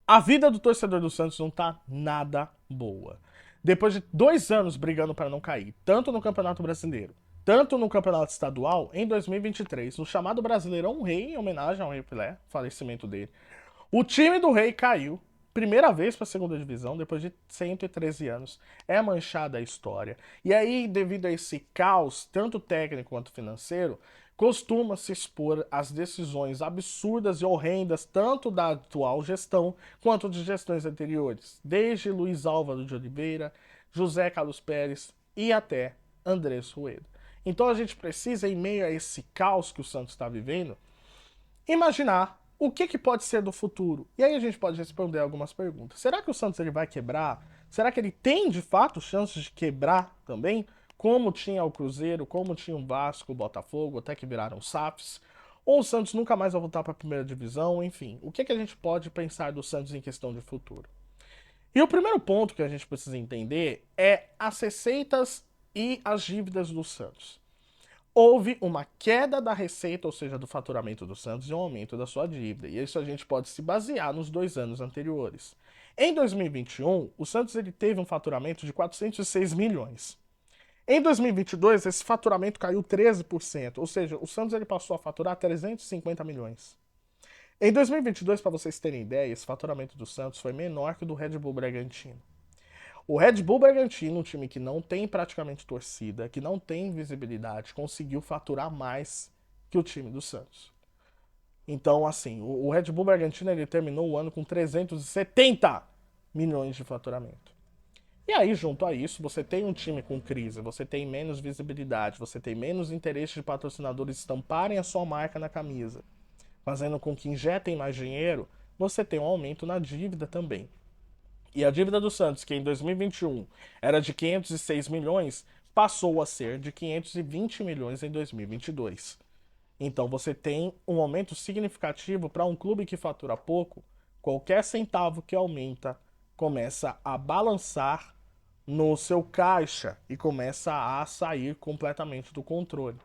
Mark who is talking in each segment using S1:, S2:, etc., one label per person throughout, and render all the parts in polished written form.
S1: A vida do torcedor do Santos não tá nada boa. Depois de 2 anos brigando para não cair, tanto no Campeonato Brasileiro, tanto no Campeonato Estadual, em 2023, no chamado Brasileirão Rei, em homenagem ao Rei Pelé, falecimento dele, o time do Rei caiu, primeira vez para a segunda divisão, depois de 113 anos. É manchada a história. E aí, devido a esse caos, tanto técnico quanto financeiro, costuma se expor às decisões absurdas e horrendas, tanto da atual gestão quanto de gestões anteriores, desde Luiz Álvaro de Oliveira, José Carlos Pérez e até Andrés Rueda. Então a gente precisa, em meio a esse caos que o Santos está vivendo, imaginar o que pode ser do futuro. E aí a gente pode responder algumas perguntas. Será que o Santos ele vai quebrar? Será que ele tem de fato chances de quebrar também? Como tinha o Cruzeiro, como tinha o Vasco, o Botafogo, até que viraram SAFs? Ou o Santos nunca mais vai voltar para a primeira divisão? Enfim, o que a gente pode pensar do Santos em questão de futuro? E o primeiro ponto que a gente precisa entender é as receitas e as dívidas do Santos. Houve uma queda da receita, ou seja, do faturamento do Santos, e um aumento da sua dívida. E isso a gente pode se basear nos 2 anos anteriores. Em 2021, o Santos ele teve um faturamento de 406 milhões. Em 2022, esse faturamento caiu 13%, ou seja, o Santos ele passou a faturar 350 milhões. Em 2022, para vocês terem ideia, esse faturamento do Santos foi menor que o do Red Bull Bragantino. O Red Bull Bragantino, um time que não tem praticamente torcida, que não tem visibilidade, conseguiu faturar mais que o time do Santos. Então, assim, o Red Bull Bragantino ele terminou o ano com 370 milhões de faturamento. E aí, junto a isso, você tem um time com crise, você tem menos visibilidade, você tem menos interesse de patrocinadores estamparem a sua marca na camisa, fazendo com que injetem mais dinheiro, você tem um aumento na dívida também. E a dívida do Santos, que em 2021 era de 506 milhões, passou a ser de 520 milhões em 2022. Então você tem um aumento significativo para um clube que fatura pouco. Qualquer centavo que aumenta começa a balançar no seu caixa e começa a sair completamente do controle.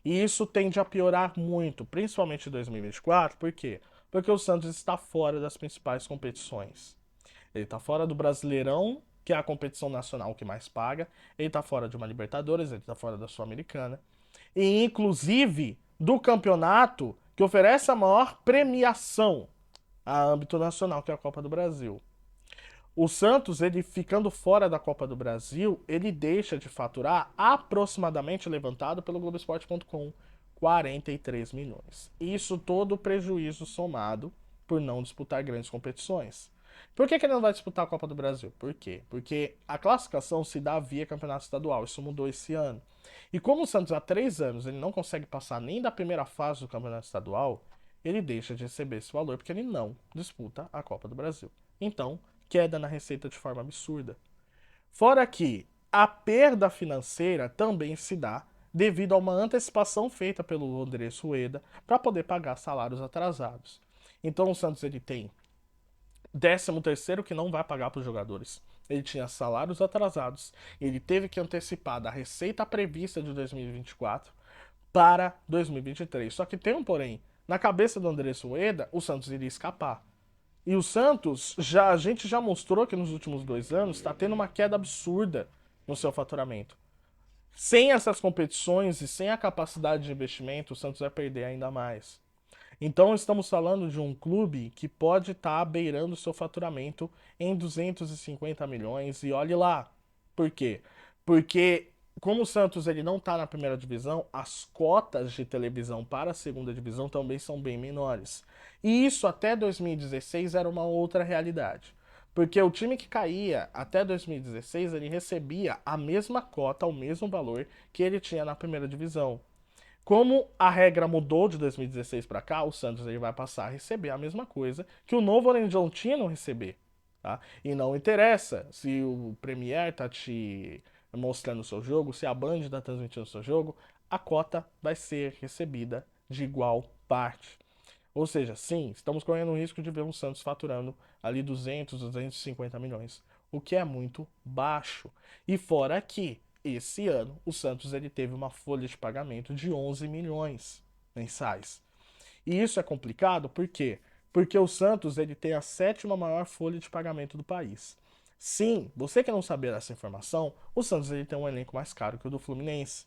S1: E isso tende a piorar muito, principalmente em 2024, por quê? Porque o Santos está fora das principais competições. Ele tá fora do Brasileirão, que é a competição nacional que mais paga. Ele tá fora de uma Libertadores, ele tá fora da Sul-Americana. E inclusive do campeonato que oferece a maior premiação a âmbito nacional, que é a Copa do Brasil. O Santos, ele ficando fora da Copa do Brasil, ele deixa de faturar aproximadamente, levantado pelo Globoesporte.com, 43 milhões. Isso todo prejuízo somado por não disputar grandes competições. Por que ele não vai disputar a Copa do Brasil? Por quê? Porque a classificação se dá via campeonato estadual. Isso mudou esse ano. E como o Santos há 3 anos ele não consegue passar nem da primeira fase do campeonato estadual, ele deixa de receber esse valor porque ele não disputa a Copa do Brasil. Então, queda na receita de forma absurda. Fora que a perda financeira também se dá devido a uma antecipação feita pelo Andrés Rueda para poder pagar salários atrasados. Então o Santos ele tem 13º que não vai pagar para os jogadores. Ele tinha salários atrasados. Ele teve que antecipar da receita prevista de 2024 para 2023. Só que tem um porém. Na cabeça do Andrés Rueda, o Santos iria escapar. E o Santos, a gente já mostrou que nos últimos 2 anos está tendo uma queda absurda no seu faturamento. Sem essas competições e sem a capacidade de investimento, o Santos vai perder ainda mais. Então estamos falando de um clube que pode estar beirando seu faturamento em 250 milhões e olhe lá. Por quê? Porque como o Santos ele não está na primeira divisão, as cotas de televisão para a segunda divisão também são bem menores. E isso até 2016 era uma outra realidade. Porque o time que caía até 2016 ele recebia a mesma cota, o mesmo valor que ele tinha na primeira divisão. Como a regra mudou de 2016 para cá, o Santos ele vai passar a receber a mesma coisa que o Novo Horizontino receber. Tá? E não interessa se o Premier tá te mostrando o seu jogo, se a Band está transmitindo o seu jogo, a cota vai ser recebida de igual parte. Ou seja, sim, estamos correndo o risco de ver o Santos faturando ali 200, 250 milhões, o que é muito baixo. E fora que esse ano o Santos ele teve uma folha de pagamento de 11 milhões mensais. E isso é complicado por quê? Porque o Santos ele tem a sétima maior folha de pagamento do país. Sim, você que não sabia dessa informação, o Santos ele tem um elenco mais caro que o do Fluminense.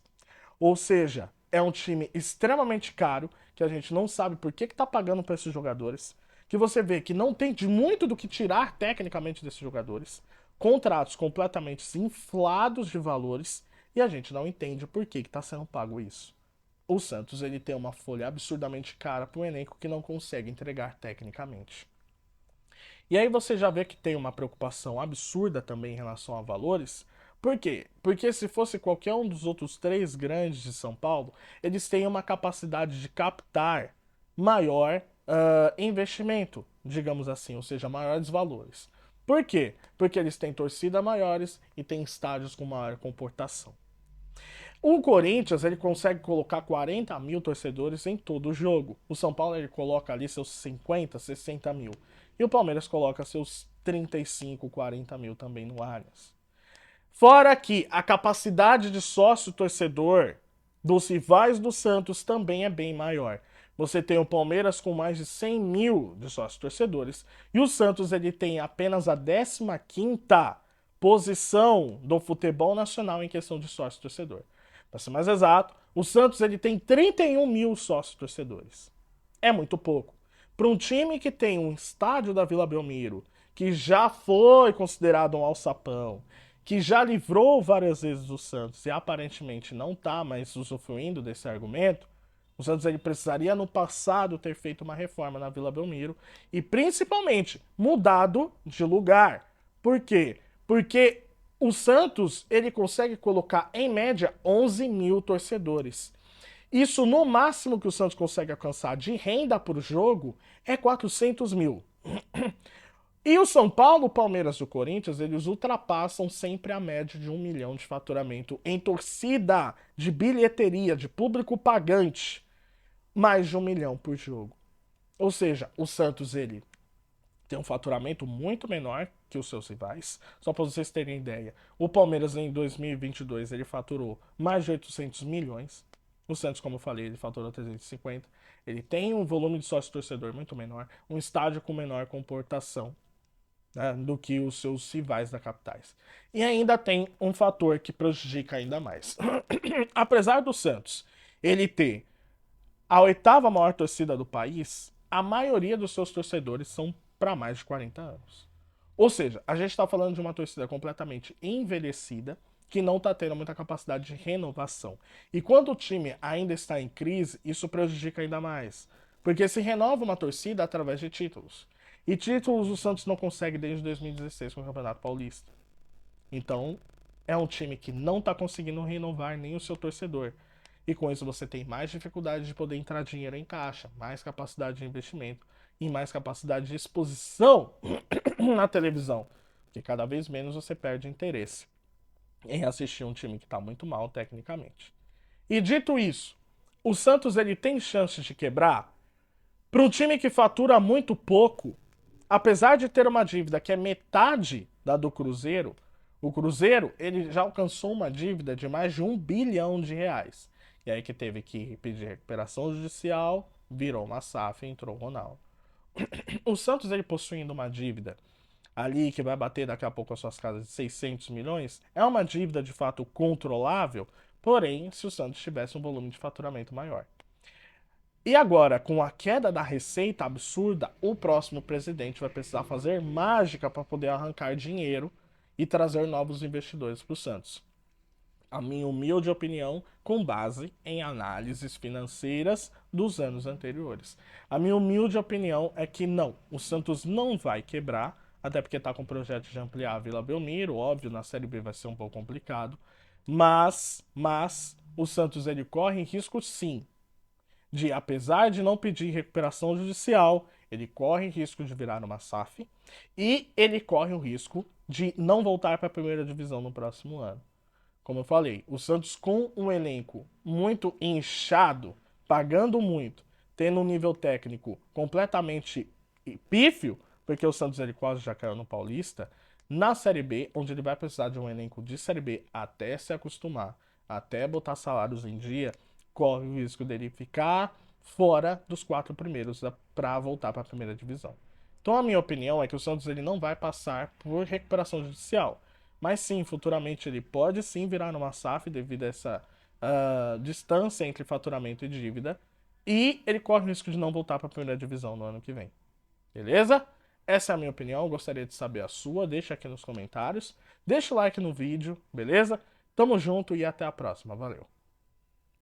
S1: Ou seja, é um time extremamente caro, que a gente não sabe por que está pagando para esses jogadores, que você vê que não tem de muito do que tirar tecnicamente desses jogadores, contratos completamente inflados de valores, e a gente não entende por que está sendo pago isso. O Santos ele tem uma folha absurdamente cara para um elenco que não consegue entregar tecnicamente. E aí você já vê que tem uma preocupação absurda também em relação a valores. Por quê? Porque se fosse qualquer um dos outros três grandes de São Paulo, eles têm uma capacidade de captar maior investimento, digamos assim, ou seja, maiores valores. Por quê? Porque eles têm torcida maiores e têm estádios com maior comportação. O Corinthians ele consegue colocar 40 mil torcedores em todo o jogo. O São Paulo ele coloca ali seus 50, 60 mil. E o Palmeiras coloca seus 35, 40 mil também no Allianz. Fora que a capacidade de sócio-torcedor dos rivais do Santos também é bem maior. Você tem o Palmeiras com mais de 100 mil de sócios-torcedores e o Santos ele tem apenas a 15ª posição do futebol nacional em questão de sócio-torcedor. Para ser mais exato, o Santos ele tem 31 mil sócios-torcedores. É muito pouco. Para um time que tem um estádio da Vila Belmiro, que já foi considerado um alçapão, que já livrou várias vezes o Santos e aparentemente não está mais usufruindo desse argumento, o Santos ele precisaria no passado ter feito uma reforma na Vila Belmiro e principalmente mudado de lugar. Por quê? Porque o Santos ele consegue colocar em média 11 mil torcedores. Isso no máximo que o Santos consegue alcançar de renda por jogo é 400 mil. E o São Paulo, o Palmeiras e o Corinthians, eles ultrapassam sempre a média de 1 milhão de faturamento em torcida, de bilheteria, de público pagante. Mais de 1 milhão por jogo. Ou seja, o Santos ele tem um faturamento muito menor que os seus rivais. Só para vocês terem ideia, o Palmeiras em 2022 ele faturou mais de 800 milhões. O Santos, como eu falei, ele faturou 350. Ele tem um volume de sócio-torcedor muito menor, um estádio com menor comportação, né, do que os seus rivais da capitais. E ainda tem um fator que prejudica ainda mais. Apesar do Santos ele ter a oitava maior torcida do país, a maioria dos seus torcedores são para mais de 40 anos. Ou seja, a gente está falando de uma torcida completamente envelhecida, que não está tendo muita capacidade de renovação. E quando o time ainda está em crise, isso prejudica ainda mais. Porque se renova uma torcida através de títulos. E títulos o Santos não consegue desde 2016 com o Campeonato Paulista. Então, é um time que não está conseguindo renovar nem o seu torcedor. E com isso você tem mais dificuldade de poder entrar dinheiro em caixa, mais capacidade de investimento e mais capacidade de exposição na televisão. Porque cada vez menos você perde interesse em assistir um time que está muito mal tecnicamente. E dito isso, o Santos ele tem chances de quebrar? Para um time que fatura muito pouco, apesar de ter uma dívida que é metade da do Cruzeiro, o Cruzeiro ele já alcançou uma dívida de mais de 1 bilhão de reais. E aí que teve que pedir recuperação judicial, virou uma SAF e entrou o Ronaldo. O Santos ele possuindo uma dívida ali que vai bater daqui a pouco as suas casas de 600 milhões, é uma dívida de fato controlável, porém se o Santos tivesse um volume de faturamento maior. E agora, com a queda da receita absurda, o próximo presidente vai precisar fazer mágica para poder arrancar dinheiro e trazer novos investidores para o Santos. A minha humilde opinião, com base em análises financeiras dos anos anteriores. A minha humilde opinião é que não, o Santos não vai quebrar, até porque está com o projeto de ampliar a Vila Belmiro, óbvio, na Série B vai ser um pouco complicado, mas o Santos ele corre risco sim de, apesar de não pedir recuperação judicial, ele corre risco de virar uma SAF e ele corre o risco de não voltar para a primeira divisão no próximo ano. Como eu falei, o Santos com um elenco muito inchado, pagando muito, tendo um nível técnico completamente pífio, porque o Santos ele quase já caiu no Paulista, na Série B, onde ele vai precisar de um elenco de Série B até se acostumar, até botar salários em dia, corre o risco dele ficar fora dos 4 primeiros para voltar para a primeira divisão. Então a minha opinião é que o Santos ele não vai passar por recuperação judicial, mas sim, futuramente ele pode sim virar numa SAF devido a essa distância entre faturamento e dívida, e ele corre o risco de não voltar para a primeira divisão no ano que vem. Beleza? Essa é a minha opinião, gostaria de saber a sua, deixa aqui nos comentários, deixa o like no vídeo, beleza? Tamo junto e até a próxima, valeu!